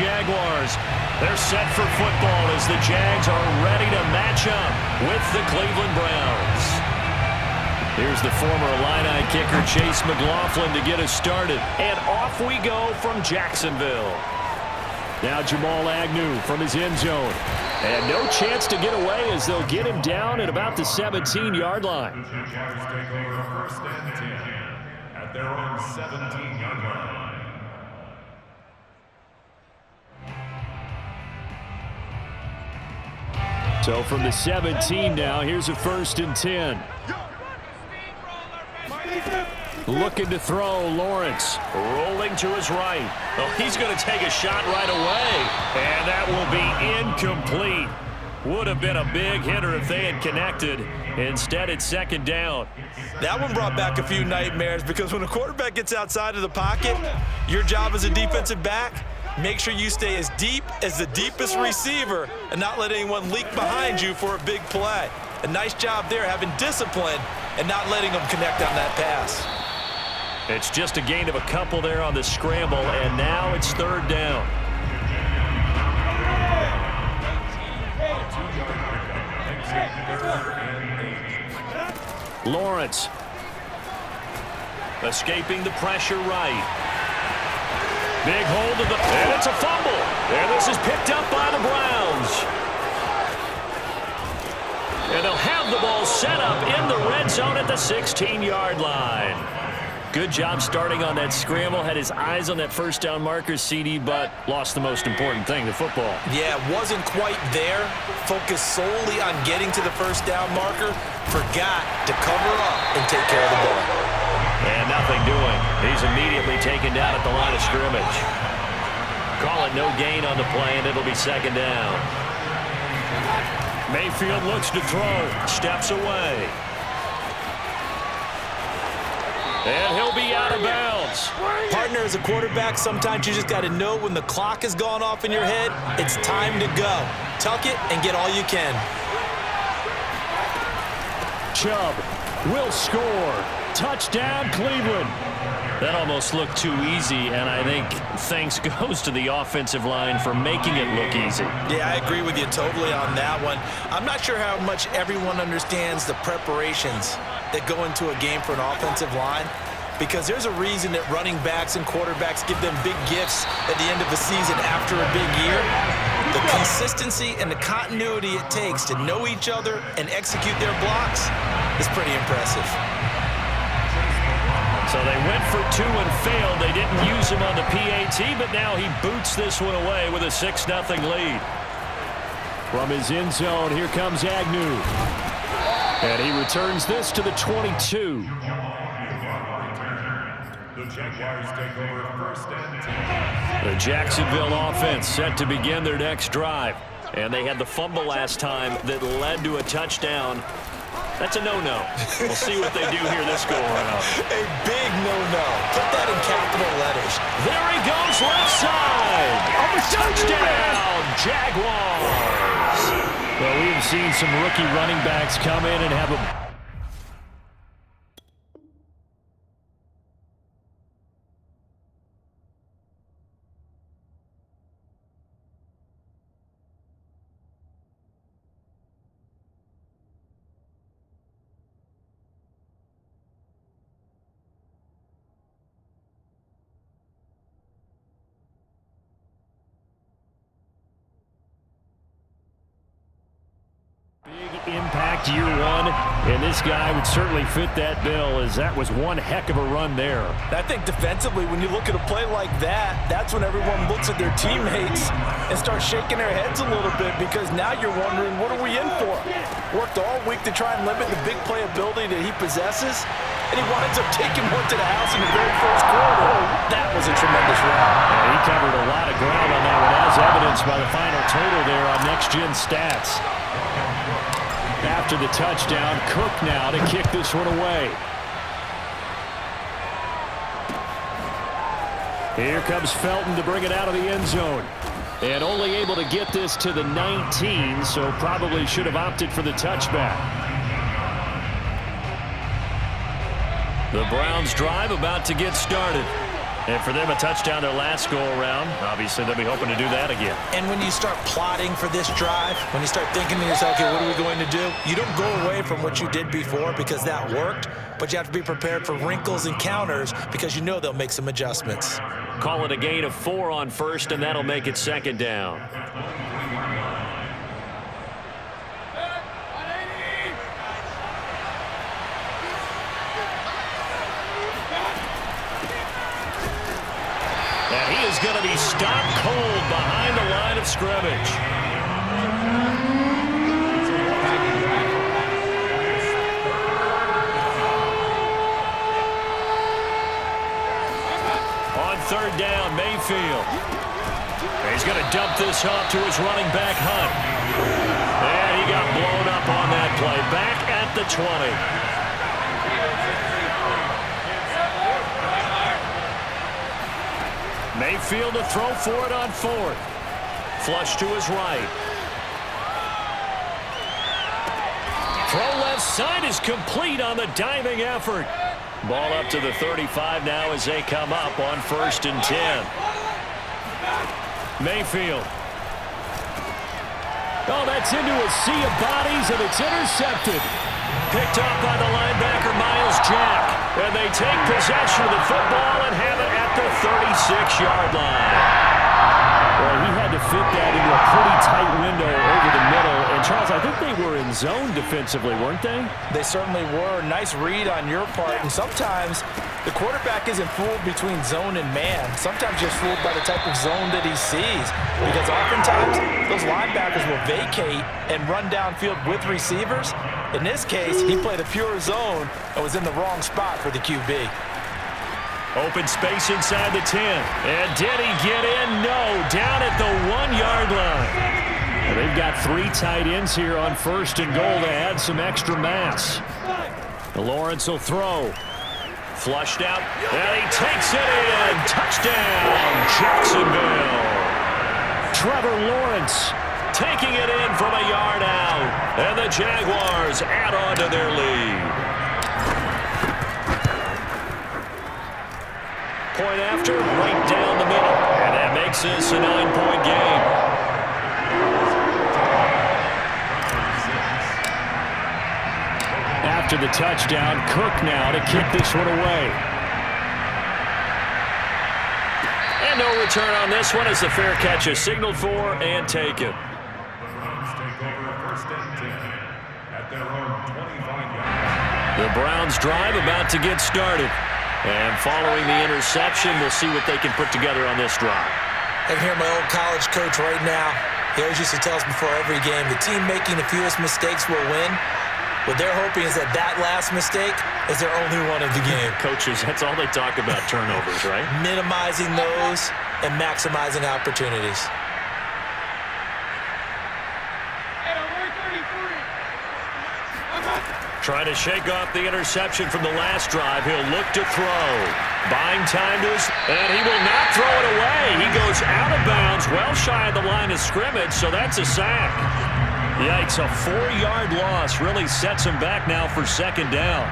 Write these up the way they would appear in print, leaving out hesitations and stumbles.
Jaguars. They're set for football as the Jags are ready to match up with the Cleveland Browns. Here's the former Illini kicker Chase McLaughlin to get us started. And off we go from Jacksonville. Now Jamal Agnew from his end zone. And no chance to get away as they'll get him down at about the 17-yard line. The Jaguars take over first and 10 at their own 17-yard line. So from the 17 now, here's a first and 10. Looking to throw, Lawrence. Rolling to his right. Oh, he's going to take a shot right away. And that will be incomplete. Would have been a big hitter if they had connected. Instead, it's second down. That one brought back a few nightmares because when a quarterback gets outside of the pocket, your job as a defensive back, make sure you stay as deep as the deepest receiver and not let anyone leak behind you for a big play. A nice job there having discipline and not letting them connect on that pass. It's just a gain of a couple there on the scramble, and now it's third down. Lawrence. Escaping the pressure right. Big hold of the, and it's a fumble. And this is picked up by the Browns. And they'll have the ball set up in the red zone at the 16-yard line. Good job starting on that scramble. Had his eyes on that first down marker, CD, but lost the most important thing, the football. Yeah, wasn't quite there. Focused solely on getting to the first down marker. Forgot to cover up and take care of the ball. And nothing doing. He's immediately taken down at the line of scrimmage. Call it no gain on the play, and it'll be second down. Mayfield looks to throw. Steps away. And he'll be out of bounds. Partner, as a quarterback, sometimes you just got to know when the clock has gone off in your head, it's time to go. Tuck it and get all you can. Chubb will score. Touchdown, Cleveland. That almost looked too easy, and I think thanks goes to the offensive line for making it look easy. Yeah, I agree with you totally on that one. I'm not sure how much everyone understands the preparations that go into a game for an offensive line, because there's a reason that running backs and quarterbacks give them big gifts at the end of the season after a big year. The consistency and the continuity it takes to know each other and execute their blocks is pretty impressive. So they went for two and failed. They didn't use him on the PAT, but now he boots this one away with a 6-0 lead. From his end zone, here comes Agnew. And he returns this to the 22. The Jaguars take over first and 10. The Jacksonville offense set to begin their next drive. And they had the fumble last time that led to a touchdown. That's a no-no. We'll see what they do here this go-around. A big no-no. Put that in capital letters. There he goes, left side. Touchdown, Jaguars. Well, we have seen some rookie running backs come in and have a impact year one, and this guy would certainly fit that bill, as that was one heck of a run there. I think defensively, when you look at a play like that, that's when everyone looks at their teammates and starts shaking their heads a little bit, because now you're wondering, what are we in for? Worked all week to try and limit the big play ability that he possesses, and he winds up taking one to the house in the very first quarter. That was a tremendous run. Yeah, he covered a lot of ground on that one, as evidenced by the final total there on next-gen stats. After the touchdown, Cook now to kick this one away. Here comes Felton to bring it out of the end zone. And only able to get this to the 19, so probably should have opted for the touchback. The Browns drive about to get started. And for them, a touchdown their last go-around. Obviously, they'll be hoping to do that again. And when you start plotting for this drive, when you start thinking to yourself, okay, what are we going to do? You don't go away from what you did before because that worked, but you have to be prepared for wrinkles and counters because you know they'll make some adjustments. Call it a gain of 4 on first, and that'll make it second down. And he is going to be stopped cold behind the line of scrimmage. On third down, Mayfield. He's going to dump this off to his running back, Hunt. And he got blown up on that play. Back at the 20. Mayfield to throw for it on fourth. Flush to his right. Throw left side is complete on the diving effort. Ball up to the 35 now as they come up on 1st and 10. Mayfield. Oh, that's into a sea of bodies, and it's intercepted. Picked up by the linebacker, Miles Jack. And they take possession of the football and have it at the 36-yard line. Well, he had to fit that into a pretty tight window over the middle. And, Charles, I think they were in zone defensively, weren't they? They certainly were. Nice read on your part. And sometimes the quarterback isn't fooled between zone and man. Sometimes you're fooled by the type of zone that he sees. Because oftentimes those linebackers will vacate and run downfield with receivers. In this case, he played a pure zone and was in the wrong spot for the QB. Open space inside the 10. And did he get in? No. Down at the 1-yard line. And they've got 3 tight ends here on 1st and goal to add some extra mass. Lawrence will throw. Flushed out. And he takes it in. Touchdown, Jacksonville. Trevor Lawrence taking it in from a yard out. And the Jaguars add on to their lead. Point after, right down the middle. And that makes this a 9-point game. After the touchdown, Cook now to kick this one away. And no return on this one as the fair catch is signaled for and taken. The Browns drive about to get started. And following the interception, we'll see what they can put together on this drive. I can hear my old college coach right now. He always used to tell us before every game, the team making the fewest mistakes will win. What they're hoping is that last mistake is their only one of the game. Coaches, that's all they talk about, turnovers, right? Minimizing those and maximizing opportunities. Trying to shake off the interception from the last drive. He'll look to throw. Buying time to his, and he will not throw it away. He goes out of bounds, well shy of the line of scrimmage, so that's a sack. Yikes, a 4-yard loss really sets him back now for 2nd down.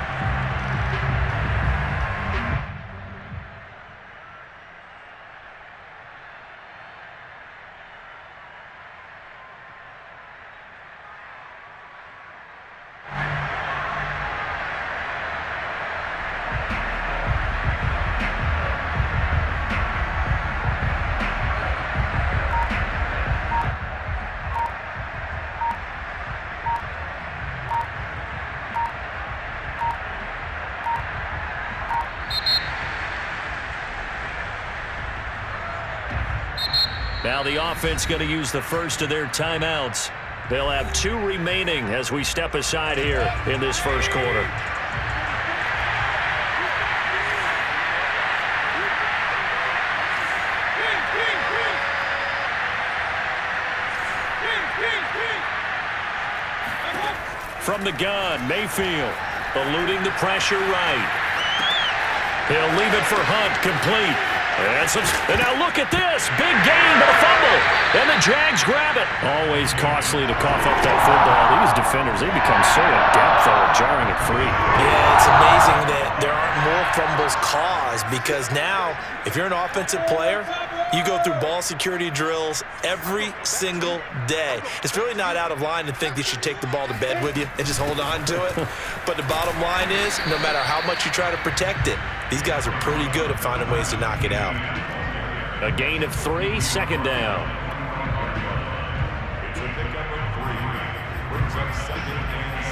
Now the offense going to use the first of their timeouts. They'll have 2 remaining as we step aside here in this first quarter. From the gun, Mayfield eluding the pressure right. He'll leave it for Hunt, complete. And now look at this. Big gain, but a fumble. And the the Jags grab it. Always costly to cough up that football. These defenders, they become so adept, though, at jarring it free. Yeah, it's amazing that there aren't more fumbles caused because now, if you're an offensive player, you go through ball security drills every single day. It's really not out of line to think you should take the ball to bed with you and just hold on to it. But the bottom line is, no matter how much you try to protect it, these guys are pretty good at finding ways to knock it out. A gain of 3, second down. It's a pickup of 3. Brings up 2nd and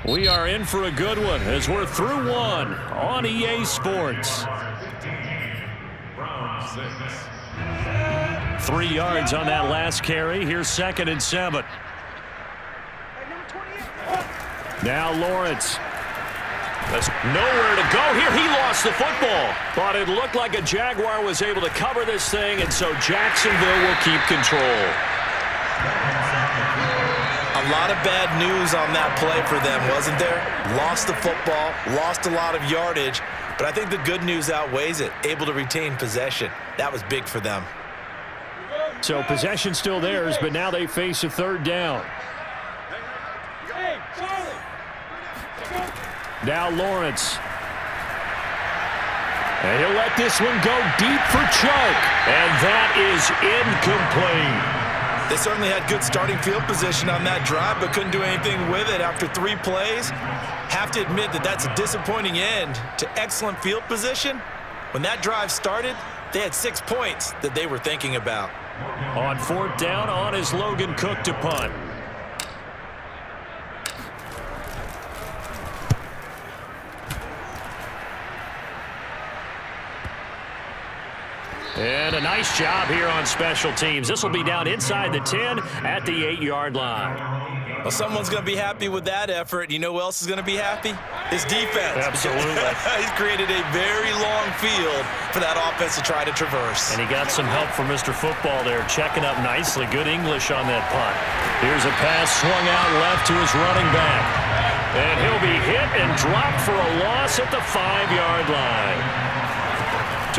7. We are in for a good one as we're through one on EA Sports. 15. Brown 6. 3 yards on that last carry. Here's 2nd and 7. Now Lawrence. There's nowhere to go here. He lost the football. But it looked like a Jaguar was able to cover this thing, and so Jacksonville will keep control. A lot of bad news on that play for them, wasn't there? Lost the football, lost a lot of yardage, but I think the good news outweighs it. Able to retain possession. That was big for them. So possession still theirs, but now they face a 3rd down. Now Lawrence. And he'll let this one go deep for choke. And that is incomplete. They certainly had good starting field position on that drive, but couldn't do anything with it after 3 plays. Have to admit that that's a disappointing end to excellent field position. When that drive started, they had 6 points that they were thinking about. On 4th down, on is Logan Cook to punt. And a nice job here on special teams. This will be down inside the 10 at the 8-yard line. Well, someone's going to be happy with that effort. You know who else is going to be happy? His defense. Absolutely. He's created a very long field for that offense to try to traverse. And he got some help from Mr. Football there, checking up nicely. Good English on that punt. Here's a pass swung out left to his running back. And he'll be hit and dropped for a loss at the 5-yard line.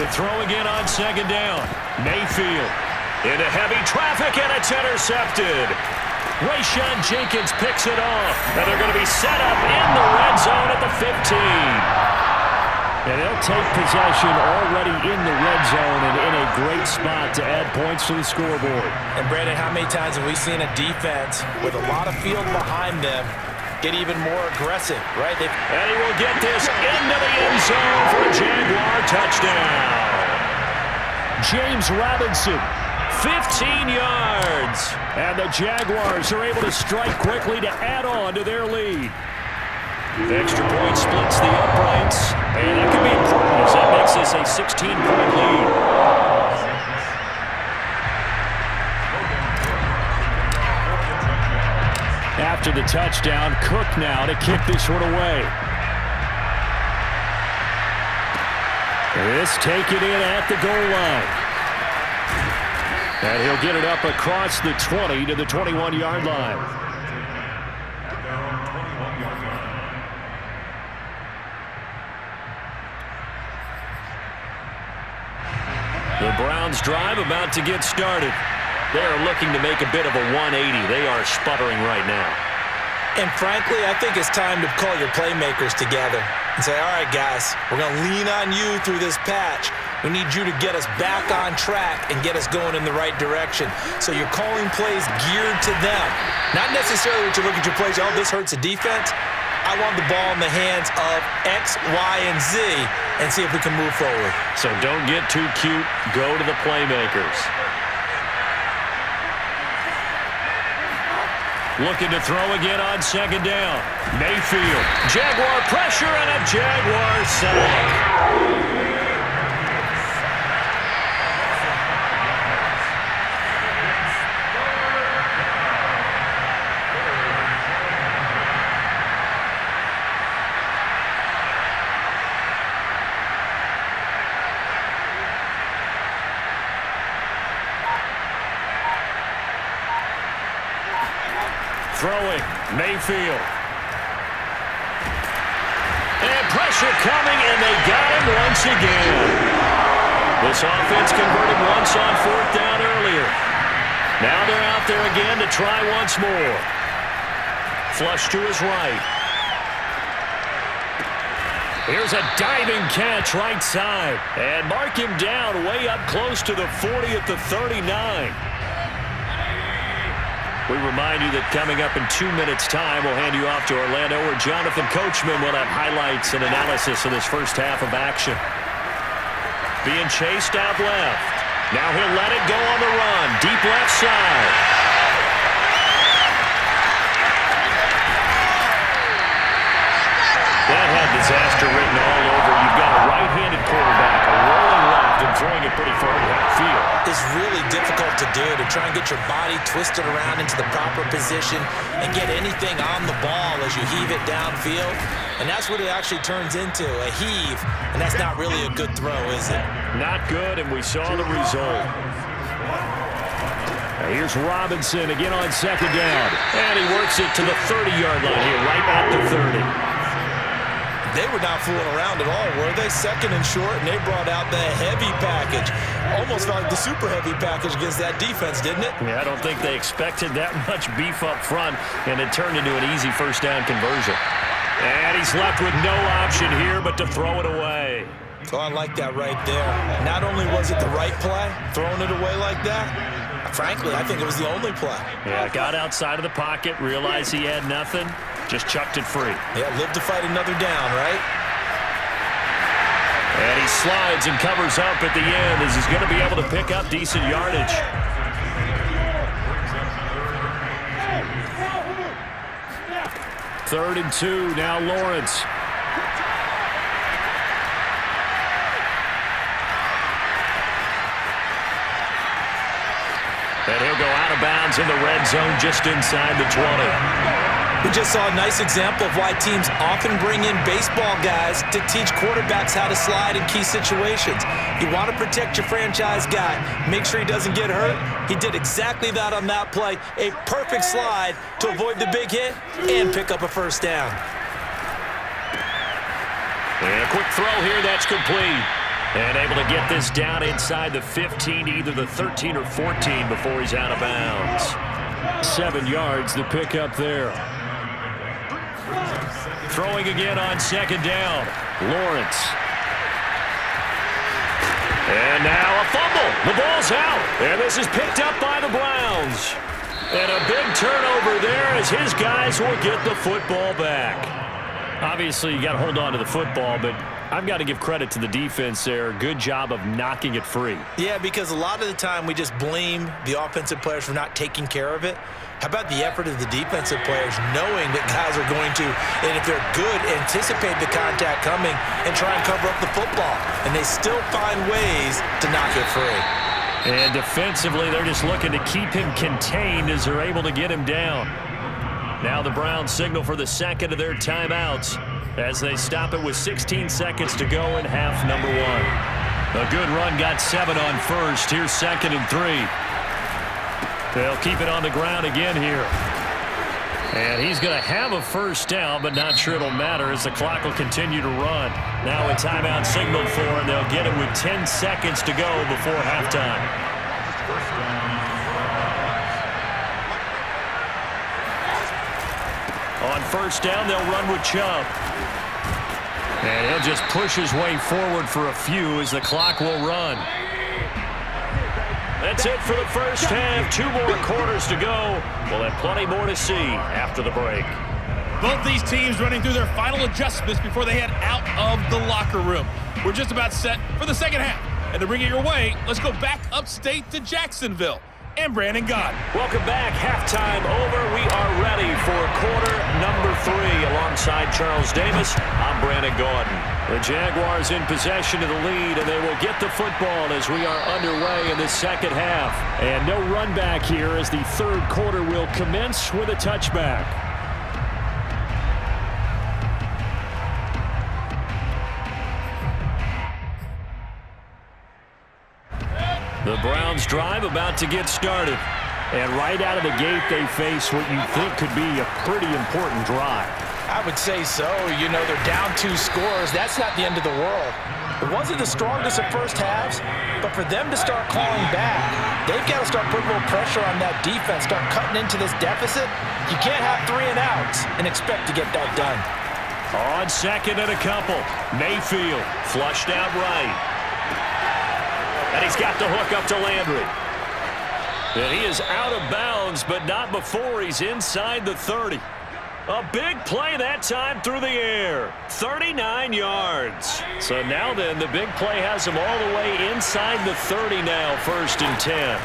To throw again on 2nd down. Mayfield into heavy traffic, and it's intercepted. Rayshon Jenkins picks it off, and they're going to be set up in the red zone at the 15. And they'll take possession already in the red zone and in a great spot to add points to the scoreboard. And, Brandon, how many times have we seen a defense with a lot of field behind them get even more aggressive, right? And he will get this into the end zone for a Jaguar touchdown. James Robinson, 15 yards. And the Jaguars are able to strike quickly to add on to their lead. The extra point splits the uprights, and that could be important as that makes this a 16-point lead. After the touchdown, Cook now to kick this one away. This taken in at the goal line. And he'll get it up across the 20 to the 21-yard line. The Browns drive about to get started. They are looking to make a bit of a 180. They are sputtering right now. And frankly, I think it's time to call your playmakers together and say, all right, guys, we're going to lean on you through this patch. We need you to get us back on track and get us going in the right direction. So you're calling plays geared to them. Not necessarily to look at your plays, oh, this hurts the defense. I want the ball in the hands of X, Y, and Z and see if we can move forward. So don't get too cute. Go to the playmakers. Looking to throw again on 2nd down. Mayfield. Jaguar pressure and a Jaguar sack. Throwing, Mayfield. And pressure coming, and they got him once again. This offense converted once on 4th down earlier. Now they're out there again to try once more. Flush to his right. Here's a diving catch right side. And mark him down way up close to the 40 at the 39. We remind you that coming up in 2 minutes' time, we'll hand you off to Orlando, where Jonathan Coachman will have highlights and analysis of this first half of action. Being chased out left. Now he'll let it go on the run. Deep left side. That had disaster written all over. You've got a right-handed quarterback, a rolling left, and throwing it pretty far downfield. It's really difficult to do, to try and get your body twisted around into the proper position and get anything on the ball as you heave it downfield. And that's what it actually turns into, a heave. And that's not really a good throw, is it? Not good, and we saw the result. Here's Robinson again on 2nd down. And he works it to the 30-yard line here, right at the 30. They were not fooling around at all, were they? 2nd and short, and they brought out the heavy package. Almost like the super heavy package against that defense, didn't it? Yeah, I don't think they expected that much beef up front, and it turned into an easy first down conversion. And he's left with no option here but to throw it away. So I like that right there. Not only was it the right play, throwing it away like that, frankly, I think it was the only play. Yeah, got outside of the pocket, realized he had nothing, just chucked it free. Yeah, live to fight another down, right? And he slides and covers up at the end as he's going to be able to pick up decent yardage. Third and 2, now Lawrence. And he'll go out of bounds in the red zone just inside the 20. We just saw a nice example of why teams often bring in baseball guys to teach quarterbacks how to slide in key situations. You want to protect your franchise guy. Make sure he doesn't get hurt. He did exactly that on that play. A perfect slide to avoid the big hit and pick up a first down. And a quick throw here, that's complete. And able to get this down inside the 15, either the 13 or 14 before he's out of bounds. 7 yards, the pickup there. Throwing again on 2nd down. Lawrence. And now a fumble. The ball's out. And this is picked up by the Browns. And a big turnover there as his guys will get the football back. Obviously, you got to hold on to the football, but I've got to give credit to the defense there. Good job of knocking it free. Yeah, because a lot of the time we just blame the offensive players for not taking care of it. How about the effort of the defensive players knowing that guys are going to, and if they're good, anticipate the contact coming and try and cover up the football. And they still find ways to knock it free. And defensively, they're just looking to keep him contained as they're able to get him down. Now the Browns signal for the second of their timeouts as they stop it with 16 seconds to go in half number 1. A good run got 7 on first. Here's 2nd and 3. They'll keep it on the ground again here. And he's going to have a first down, but not sure it'll matter as the clock will continue to run. Now a timeout signaled for, and they'll get it with 10 seconds to go before halftime. On first down, they'll run with Chubb. And he'll just push his way forward for a few as the clock will run. That's it for the first half. 2 more quarters to go. We'll have plenty more to see after the break. Both these teams running through their final adjustments before they head out of the locker room. We're just about set for the second half. And to bring it your way, let's go back upstate to Jacksonville. And Brandon Gott. Welcome back. Halftime over. We are ready for quarter number 3. Alongside Charles Davis, I'm Brandon Gaudin. The Jaguars in possession of the lead, and they will get the football as we are underway in the second half. And no run back here as the third quarter will commence with a touchback. The Browns drive about to get started. And right out of the gate, they face what you think could be a pretty important drive. I would say so. You know, they're down 2 scores. That's not the end of the world. It wasn't the strongest of first halves, but for them to start clawing back, they've got to start putting a little pressure on that defense, start cutting into this deficit. You can't have 3 and outs and expect to get that done. On second and a couple, Mayfield flushed out right. And he's got the hook up to Landry. And he is out of bounds, but not before he's inside the 30. A big play that time through the air. 39 yards. So now then, the big play has him all the way inside the 30 now, 1st and 10.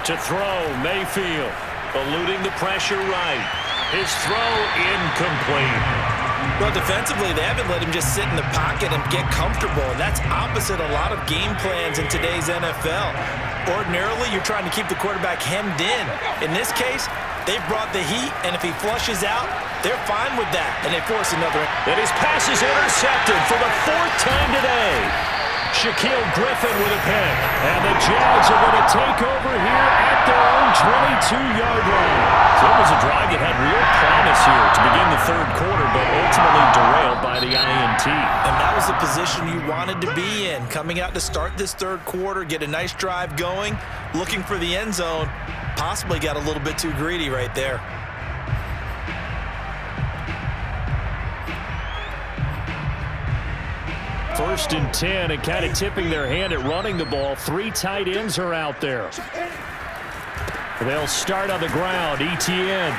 To throw, Mayfield, eluding the pressure right. His throw incomplete. Well, defensively, they haven't let him just sit in the pocket and get comfortable, and that's opposite a lot of game plans in today's NFL. Ordinarily, you're trying to keep the quarterback hemmed in. In this case, they've brought the heat, and if he flushes out, they're fine with that, and they force another. And his pass is intercepted for the 4th time today. Shaquille Griffin with a pick. And the Jags are going to take over here at their own 22-yard line. So it was a drive that had real promise here to begin the 3rd quarter, but ultimately derailed by the INT. And that was the position you wanted to be in. Coming out to start this 3rd quarter, get a nice drive going, looking for the end zone. Possibly got a little bit too greedy right there. First and 10, and kind of tipping their hand at running the ball. 3 tight ends are out there. They'll start on the ground. Etienne.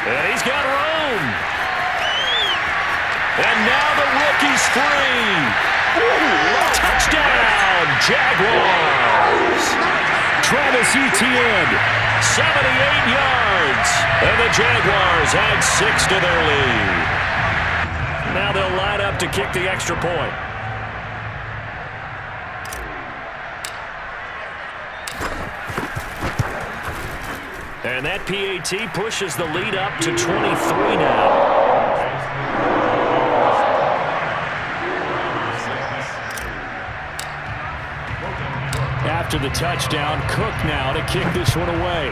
And he's got room. And now the rookie's free. Touchdown, Jaguars. Travis Etienne, 78 yards. And the Jaguars add 6 to their lead. Now they'll line up to kick the extra point. And that PAT pushes the lead up to 23 now. After the touchdown, Cook now to kick this one away.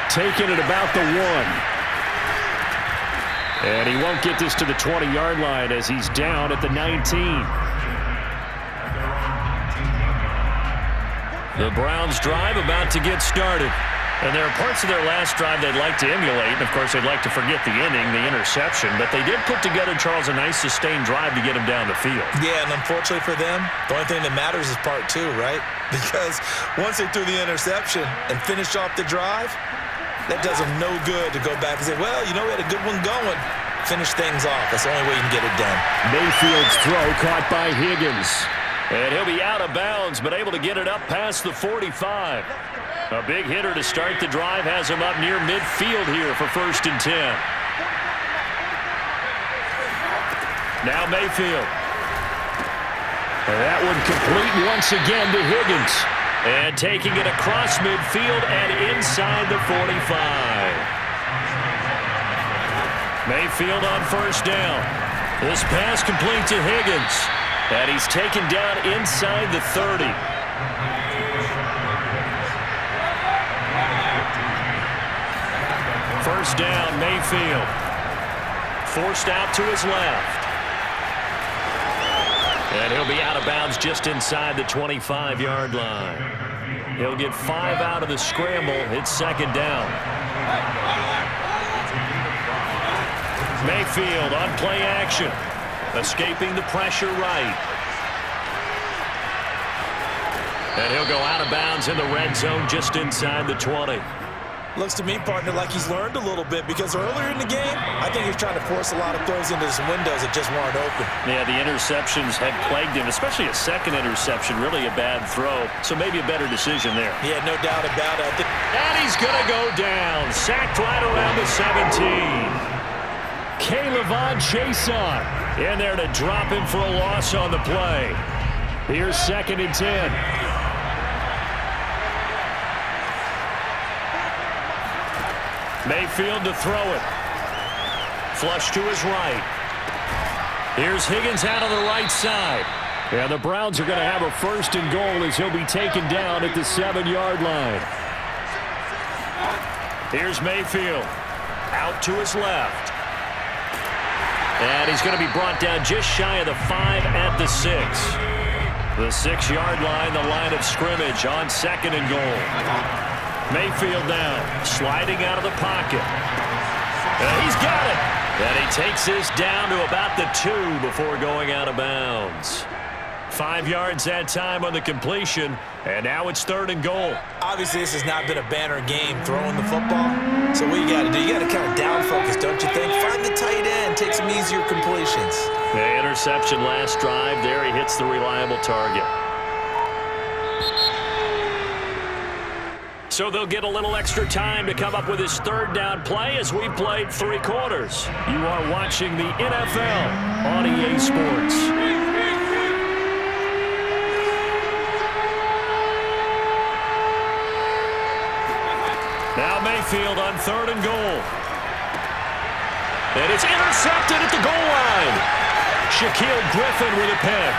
Taking it about the 1. And he won't get this to the 20-yard line as he's down at the 19. The Browns drive about to get started. And there are parts of their last drive they'd like to emulate. And, of course, they'd like to forget the inning, the interception. But they did put together, Charles, a nice sustained drive to get him down the field. Yeah, and unfortunately for them, the only thing that matters is part 2, right? Because once they threw the interception and finished off the drive, that does them no good to go back and say, well, you know, we had a good one going. Finish things off. That's the only way you can get it done. Mayfield's throw caught by Higgins. And he'll be out of bounds, but able to get it up past the 45. A big hitter to start the drive has him up near midfield here for 1st and 10. Now Mayfield. And that one complete once again to Higgins. And taking it across midfield and inside the 45. Mayfield on 1st down. This pass complete to Higgins. And he's taken down inside the 30. First down, Mayfield. Forced out to his left. And he'll be out of bounds just inside the 25-yard line. He'll get 5 out of the scramble. It's 2nd down. Mayfield on play action. Escaping the pressure right. And he'll go out of bounds in the red zone just inside the 20. Looks to me, partner, like he's learned a little bit because earlier in the game, I think he's trying to force a lot of throws into some windows that just weren't open. Yeah, the interceptions had plagued him, especially a second interception, really a bad throw. So maybe a better decision there. Yeah, no doubt about it. And he's going to go down. Sacked right around the 17. K'Lavon Chason in there to drop him for a loss on the play. Here's 2nd and 10. Mayfield to throw it. Flush to his right. Here's Higgins out on the right side. And the Browns are going to have a 1st and goal as he'll be taken down at the 7-yard line. Here's Mayfield. Out to his left. And he's going to be brought down just shy of the 5 at the 6. The 6-yard line, the line of scrimmage on 2nd and goal. Mayfield now, sliding out of the pocket. And he's got it. And he takes this down to about the 2 before going out of bounds. 5 yards that time on the completion, and now it's 3rd and goal. Obviously, this has not been a banner game throwing the football. So what you got to do, you got to kind of down focus, don't you think? Find the tight end, take some easier completions. The interception last drive there. He hits the reliable target. So they'll get a little extra time to come up with his 3rd down play as we played 3 quarters. You are watching the NFL on EA Sports. Now Mayfield on 3rd and goal. And it's intercepted at the goal line. Shaquille Griffin with a pick.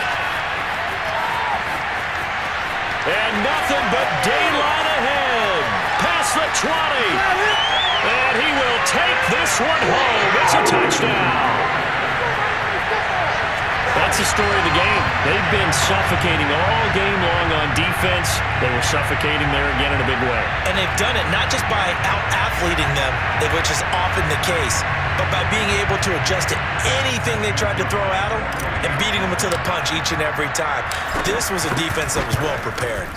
And nothing but daylight ahead. Past the 20. And he will take this one home. It's a touchdown. That's the story of the game. They've been suffocating all game long on defense. They were suffocating there again in a big way. And they've done it not just by out-athleting them, which is often the case, but by being able to adjust to anything they tried to throw at them and beating them to the punch each and every time. This was a defense that was well prepared.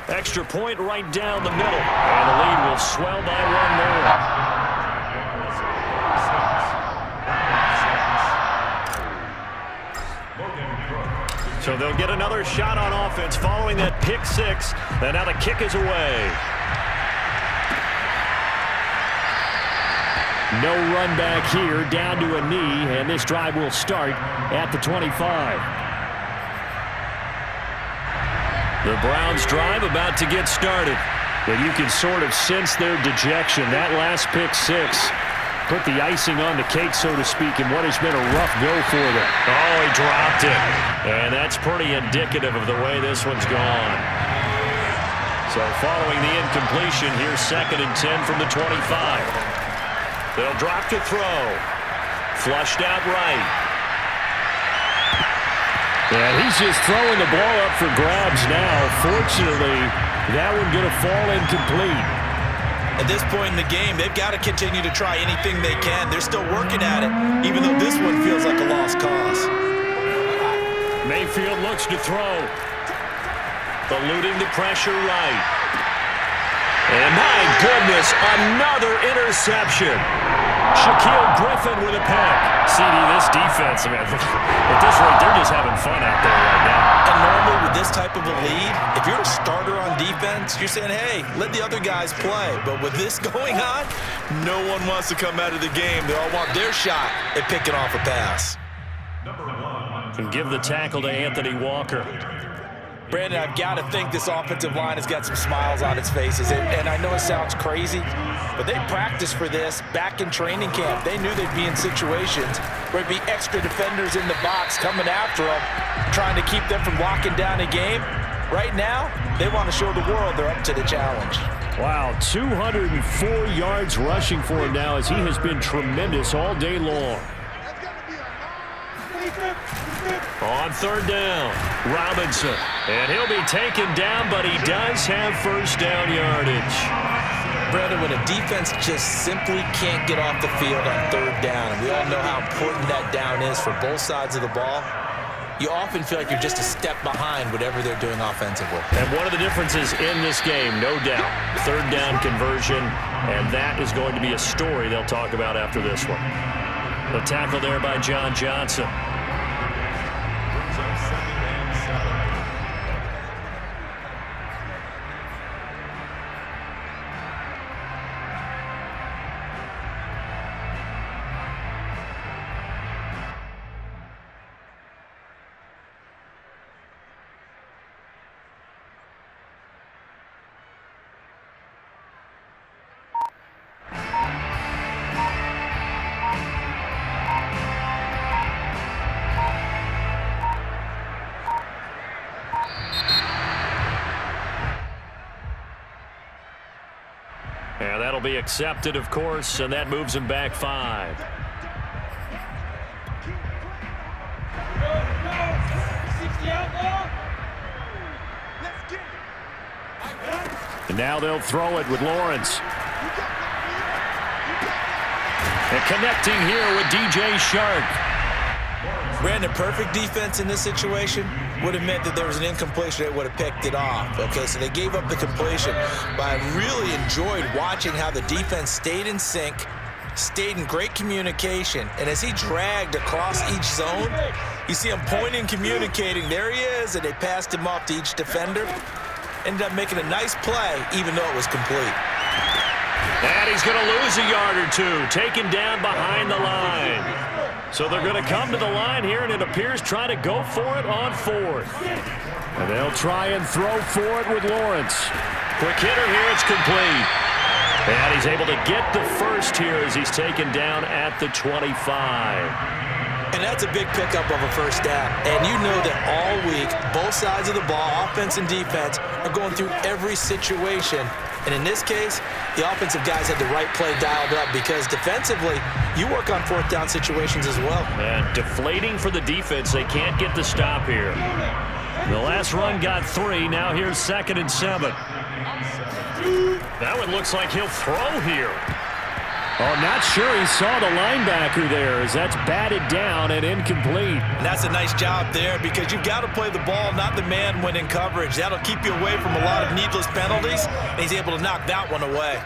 Extra point right down the middle. And the lead will swell by 1 more. So they'll get another shot on offense following that pick 6. And now the kick is away. No run back here, down to a knee, and this drive will start at the 25. The Browns drive about to get started. But you can sort of sense their dejection. That last pick 6 put the icing on the cake, so to speak, in what has been a rough go for them. Oh, he dropped it. And that's pretty indicative of the way this one's gone. So following the incompletion, here's 2nd and 10 from the 25. They'll drop to throw. Flushed out right. And he's just throwing the ball up for grabs now. Fortunately, that one going to fall incomplete. At this point in the game, they've got to continue to try anything they can. They're still working at it, even though this one feels like a lost cause. Mayfield looks to throw. Eluding the pressure right. And my goodness, another interception. Shaquille Griffin with a pick. CD, this defense, man, at this rate, they're just having fun out there right now. And normally with this type of a lead, if you're a starter on defense, you're saying, hey, let the other guys play. But with this going on, no one wants to come out of the game. They all want their shot at picking off a pass. And give the tackle to Anthony Walker. Brandon, I've got to think this offensive line has got some smiles on its faces. And I know it sounds crazy, but they practiced for this back in training camp. They knew they'd be in situations where there'd be extra defenders in the box coming after them, trying to keep them from locking down a game. Right now, they want to show the world they're up to the challenge. Wow, 204 yards rushing for him now as he has been tremendous all day long. On 3rd down, Robinson. And he'll be taken down, but he does have 1st down yardage. Brandon, when a defense just simply can't get off the field on 3rd down, and we all know how important that down is for both sides of the ball, you often feel like you're just a step behind whatever they're doing offensively. And one of the differences in this game, no doubt, 3rd down conversion, and that is going to be a story they'll talk about after this one. The tackle there by John Johnson. And that'll be accepted, of course, and that moves him back 5. And now they'll throw it with Lawrence. And connecting here with DJ Shark. Brandon, perfect defense in this situation would have meant that there was an incompletion that would have picked it off. Okay, so they gave up the completion. But I really enjoyed watching how the defense stayed in sync, stayed in great communication, and as he dragged across each zone, you see him pointing, communicating. There he is, and they passed him off to each defender. Ended up making a nice play, even though it was complete. And he's going to lose a yard or two, taken down behind the line. So they're going to come to the line here, and it appears trying to go for it on 4th. And they'll try and throw for it with Lawrence. Quick hitter here, it's complete. And he's able to get the first here as he's taken down at the 25. And that's a big pickup of a first down. And you know that all week, both sides of the ball, offense and defense, are going through every situation. And in this case, the offensive guys had the right play dialed up because defensively, you work on 4th down situations as well. And deflating for the defense. They can't get the stop here. The last run got 3. Now here's 2nd and 7. That one looks like he'll throw here. Oh, not sure he saw the linebacker there as that's batted down and incomplete. And that's a nice job there because you've got to play the ball, not the man when in coverage. That'll keep you away from a lot of needless penalties, and he's able to knock that one away.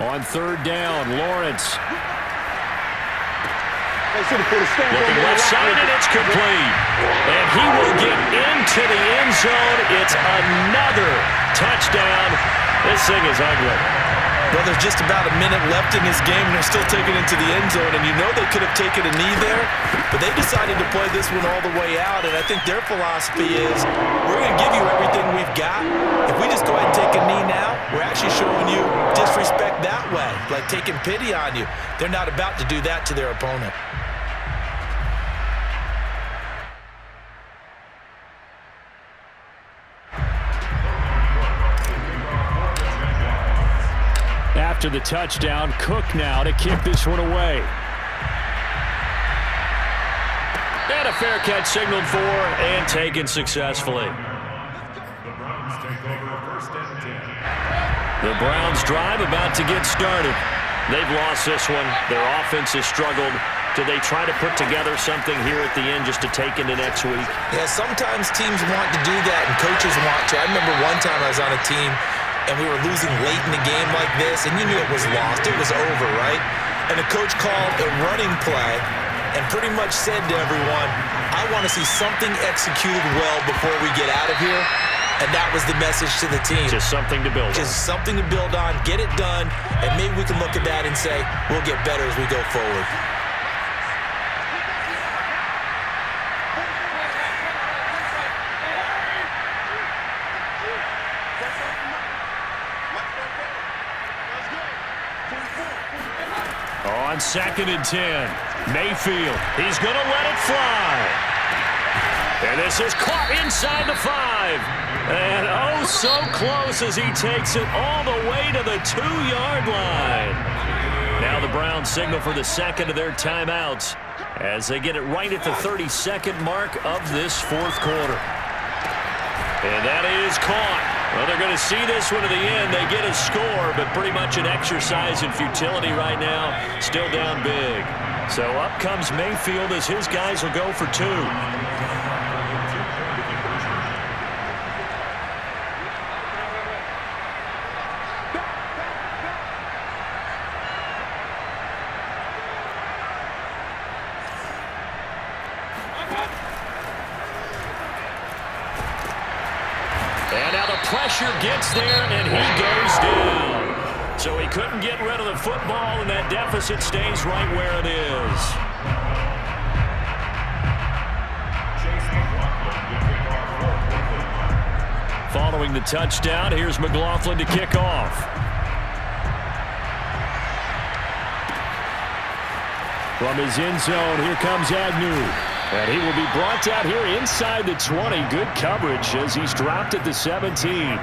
On 3rd down, Lawrence. Looking left side, and it's complete. And he will get into the end zone. It's another touchdown. This thing is ugly. Well, there's just about a minute left in this game, and they're still taking it into the end zone. And you know they could have taken a knee there, but they decided to play this one all the way out. And I think their philosophy is, we're going to give you everything we've got. If we just go ahead and take a knee now, we're actually showing you disrespect that way, like taking pity on you. They're not about to do that to their opponent. After the touchdown, Cook now to kick this one away. And a fair catch signaled for and taken successfully. The Browns take over 1st and 10. The Browns drive about to get started. They've lost this one. Their offense has struggled. Do they try to put together something here at the end just to take into next week? Yeah, sometimes teams want to do that and coaches want to. I remember one time I was on a team and we were losing late in the game like this, and you knew it was lost. It was over, right? And the coach called a running play and pretty much said to everyone, I want to see something executed well before we get out of here. And that was the message to the team. Just something to build on. Just something to build on, get it done, and maybe we can look at that and say, we'll get better as we go forward. On 2nd and 10, Mayfield, he's going to let it fly. And this is caught inside the 5. And oh, so close as he takes it all the way to the 2-yard line. Now the Browns signal for the 2nd of their timeouts as they get it right at the 32nd mark of this 4th quarter. And that is caught. Well, they're going to see this one to the end. They get a score, but pretty much an exercise in futility right now. Still down big. So up comes Mayfield as his guys will go for 2. And now the pressure gets there, and he goes down. So he couldn't get rid of the football, and that deficit stays right where it is. Following the touchdown, here's McLaughlin to kick off. From his end zone, here comes Agnew. And he will be brought down here inside the 20. Good coverage as he's dropped at the 17.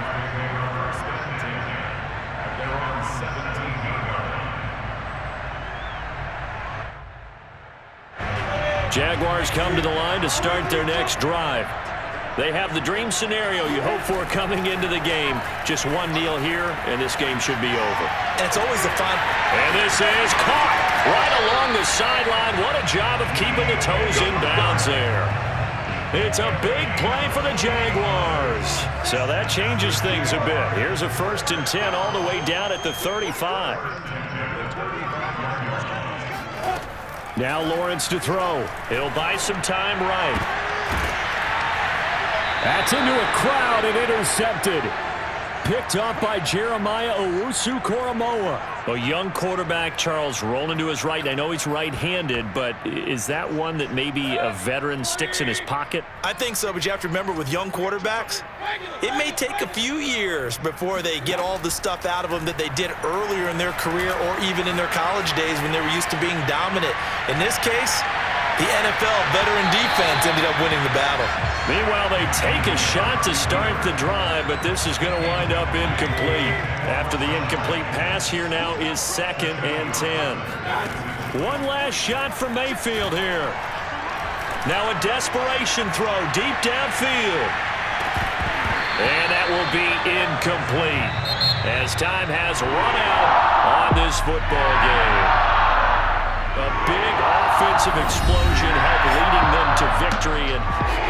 Jaguars come to the line to start their next drive. They have the dream scenario you hope for coming into the game. Just one kneel here, and this game should be over. And it's always the fun. And this is caught right along the sideline. What a job of keeping the toes in bounds there. It's a big play for the Jaguars. So that changes things a bit. Here's a 1st and 10 all the way down at the 35. Now Lawrence to throw. He'll buy some time right. That's into a crowd and intercepted. Picked up by Jeremiah Owusu-Koramoah. A young quarterback, Charles, rolling to his right. I know he's right-handed, but is that one that maybe a veteran sticks in his pocket? I think so, but you have to remember with young quarterbacks, it may take a few years before they get all the stuff out of them that they did earlier in their career or even in their college days when they were used to being dominant. In this case, the NFL veteran defense ended up winning the battle. Meanwhile, they take a shot to start the drive, but this is going to wind up incomplete. After the incomplete pass, here now is 2nd and 10. One last shot from Mayfield here. Now a desperation throw deep downfield. And that will be incomplete as time has run out on this football game. A big offensive explosion helped leading them to victory. And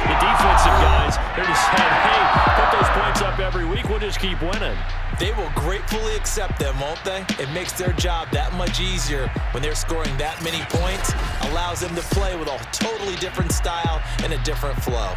the defensive guys, they're just saying, hey, put those points up every week. We'll just keep winning. They will gratefully accept them, won't they? It makes their job that much easier when they're scoring that many points. Allows them to play with a totally different style and a different flow.